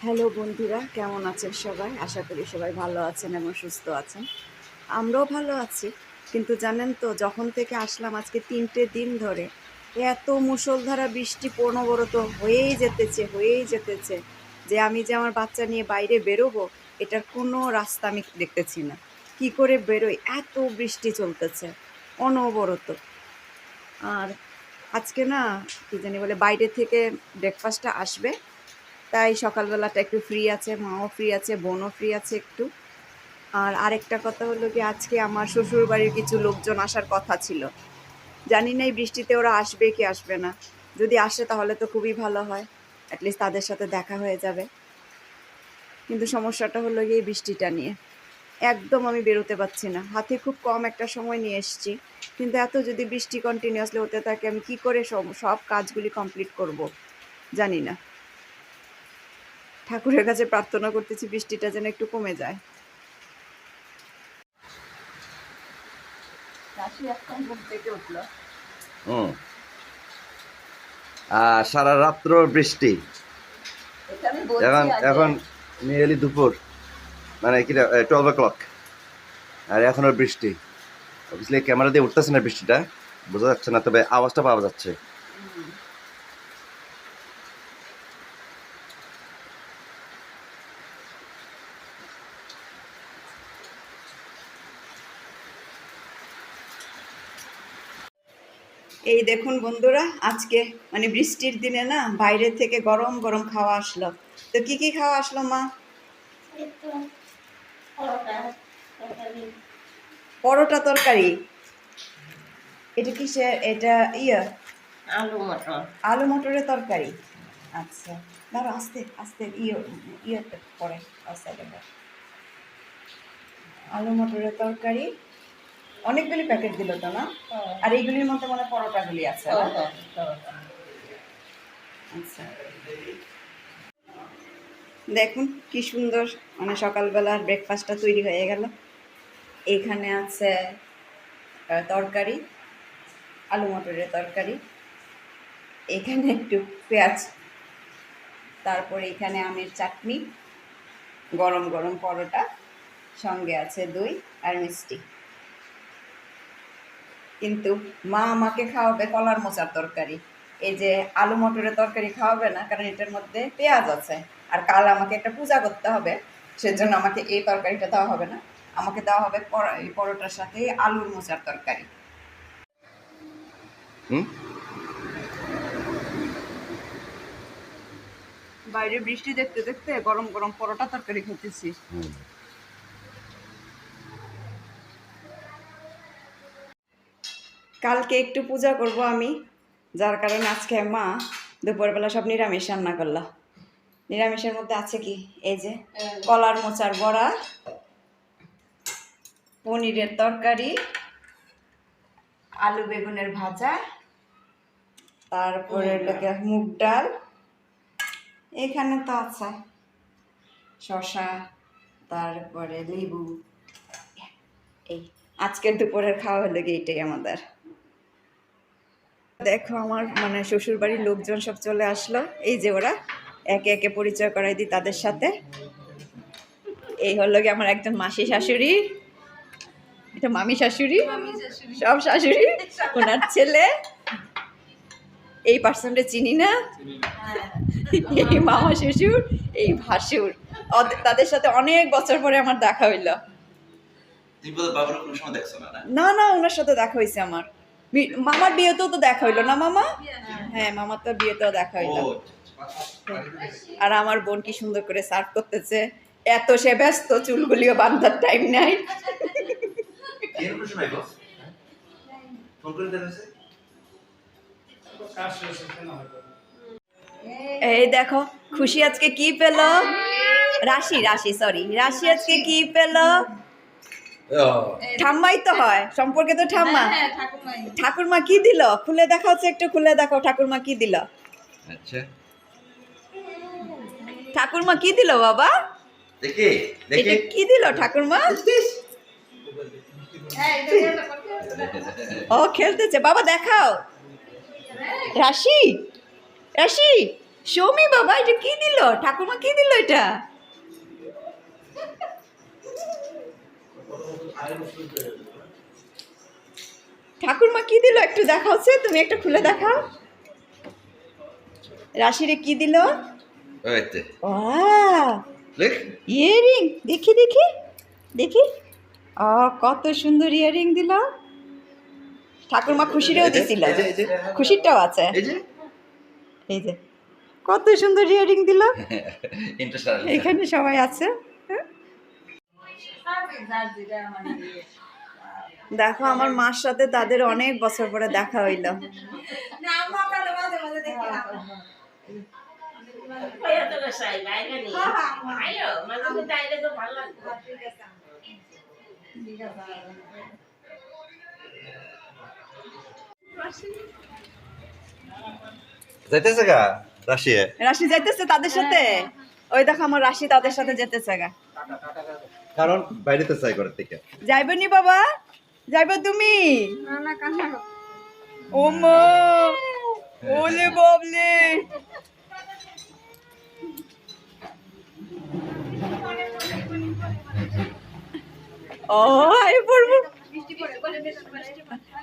Hello বন্ধুরা, কেমন আছেন সবাই? আশা করি সবাই ভালো আছেন এবং সুস্থ আছেন। আমরাও ভালো আছি। কিন্তু জানেন তো, যখন থেকে আসলাম আজকে ৩টে দিন ধরে এত মুষলধারা বৃষ্টি অনবরত হয়েই যেতেছে যে আমি যে আমার বাচ্চা নিয়ে বাইরে বেরোবো, এটার কোনো রাস্তা আমি দেখতেছি না। কি করে বেরোই? এত বৃষ্টি চলতেছে অনবরত। আর আজকে না, কি জানি বলে, বাইরে থেকে ব্রেকফাস্টটা আসবে, তাই সকালবেলাটা একটু ফ্রি আছে, মাও ফ্রি আছে, বোনও ফ্রি আছে একটু। আর আরেকটা কথা হলো কি, আজকে আমার শ্বশুর বাড়ির কিছু লোকজন আসার কথা ছিল। জানি না এই বৃষ্টিতে ওরা আসবে কি আসবে না। যদি আসে তাহলে তো খুবই ভালো হয়, অ্যাটলিস্ট তাদের সাথে দেখা হয়ে যাবে। কিন্তু সমস্যাটা হলো গিয়ে এই বৃষ্টিটা নিয়ে একদম আমি বেরোতে পারছি না। হাতে খুব কম একটা সময় নিয়ে এসেছি, কিন্তু এত যদি বৃষ্টি কন্টিনিউয়াসলি হতে থাকে, আমি কি করে সব কাজগুলি কমপ্লিট করব জানি না। ঠাকুরের কাছে প্রার্থনা করতেছি বৃষ্টিটা যেন একটু কমে যায়। হুম। সারা রাত্র বৃষ্টি। এখন এখন নিয়ারলি দুপুর, মানে কি 12 o'clock, আর এখনো বৃষ্টি। অবভিয়াসলি ক্যামেরা দিয়ে উঠতেছে না, বৃষ্টিটা বোঝা যাচ্ছে না, তবে আওয়াজটা পাওয়া যাচ্ছে। এই দেখুন বন্ধুরা, আজকে মানে বৃষ্টির দিনে না, বাইরে থেকে গরম গরম খাওয়া আসলো। তো কি কি খাওয়া আসলো মা? পরোটা তরকারি। এটা কিসের? এটা আলু মটরের তরকারি। আচ্ছা, দাঁড়া, আস্তে আস্তে পরে আস্তে। আলু মটরের তরকারি অনেকগুলি প্যাকেট দিল তো না? আর এইগুলির মধ্যে মানে পরোটাগুলি আছে না? আচ্ছা, দেখুন কি সুন্দর, মানে সকালবেলার ব্রেকফাস্টটা তৈরি হয়ে গেল। এখানে আছে তরকারি, আলু মটরের তরকারি, এখানে একটু পেঁয়াজ, তারপরে এখানে আমের চাটনি, গরম গরম পরোটা, সঙ্গে আছে দই আর মিষ্টি। কিন্তু মা আমাকে খাওয়াবে কলার মোচার তরকারি। এই যে আলু মটরের তরকারি খাওয়াবে না, কারণ এটার মধ্যে পেঁয়াজ আছে। আর কাল আমাকে একটা পূজা করতে হবে, সেজন্য আমাকে এই তরকারিটা দেওয়া হবে না। আমাকে দেওয়া হবে এই পরোটার সাথে আলুর মোচার তরকারি। হুম। বাইরে বৃষ্টি দেখতে দেখতে গরম গরম পরোটা তরকারি খেতেছি। কালকে একটু পূজা করব আমি, যার কারণে আজকে মা দুপুরবেলা সব নিরামিষ রান্না করলো। নিরামিষের মধ্যে আছে কি, এই যে কলার মোচার বড়া, পনিরের তরকারি, আলু বেগুনের ভাজা, তারপরে লোকে মুগ ডাল, এখানে তো আছে শসা, তারপরে লেবু। এই আজকের দুপুরের খাওয়া হলো কি, এইটাই আমাদের। দেখো আমার মানে শ্বশুর বাড়ির লোকজন সব চলে আসলো। এই যে ওরা, একে একে পরিচয় করাই দিই তাদের সাথে। এই হলো কি আমার একজন মাসি শাশুড়ি, এটা মামি শাশুড়ি, সব শাশুড়ি, ওনার ছেলে, এই পার্সনটা চিনি না, এই মামা শ্বশুর, এই ভাসুর। তাদের সাথে অনেক বছর পরে আমার দেখা হইলো। না না, ওনার সাথে দেখা হয়েছে আমার। মামার বিয়েতেও তো দেখা হইলো না মামা? হ্যাঁ, মামার তো বিয়েতেও দেখা হইলো। আর আমার বোন কি সুন্দর করে সার্ভ করতেছে, এত সে ব্যস্ত, চুলগুলিও বাঁধার টাইম নাই। এই দেখো, খুশি আজকে কি পেল? রাশি আজকে কি পেল? ঠাম্মাই তো হয় সম্পর্কে, তো ঠাম্মা। ঠাকুরমা কি দিল? খুলে দেখাও, একটু খুলে দেখাও ঠাকুরমা কি দিল। আচ্ছা, ঠাকুরমা কি দিল বাবা? দেখি এটা কি দিল ঠাকুরমা? ও খেলতেছে, বাবা দেখাও। রাশি, সৌমি বাবা, এটা কি দিল? ঠাকুমা কি দিল এটা? ঠাকুরমা কি দিল একটু দেখাওছে, তুমি একটা খুলে দেখাও। রাশিরে কি দিল? ওইতে ওয়াও, দেখ ইয়ারিং। দেখি দেখি দেখি। ও, কত সুন্দর ইয়ারিং দিল। ঠাকুরমা খুশিরেও দিছিল, এই যে খুশিরটাও আছে। এই যে এই যে কত সুন্দর ইয়ারিং দিল। ইন্টারেস্ট এখানে সবাই আছে। হ্যাঁ? দেখো আমার মার সাথে তাদের অনেক বছর পরে দেখা হইল। যাইতেছে গা রাশিয়া রাশি যাইতেছে তাদের সাথে। ওই দেখো আমার রাশি তাদের সাথে যেতেছে গা। কারণ বাইরেতে চাই করে থেকে যাইবনি বাবা? যাইবা তুমি? ও মা, ওলে বাবলে। ও, আই পড়বো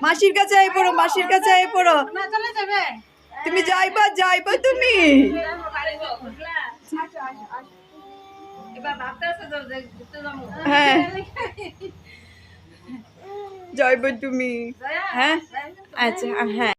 মাসির কাছে, আই পড়ো মাসির কাছে, আই পড়ো। তুমি যাইবা, যাইবা তুমি? হ্যাঁ, যাইবা তুমি? হ্যাঁ, আচ্ছা, হ্যাঁ।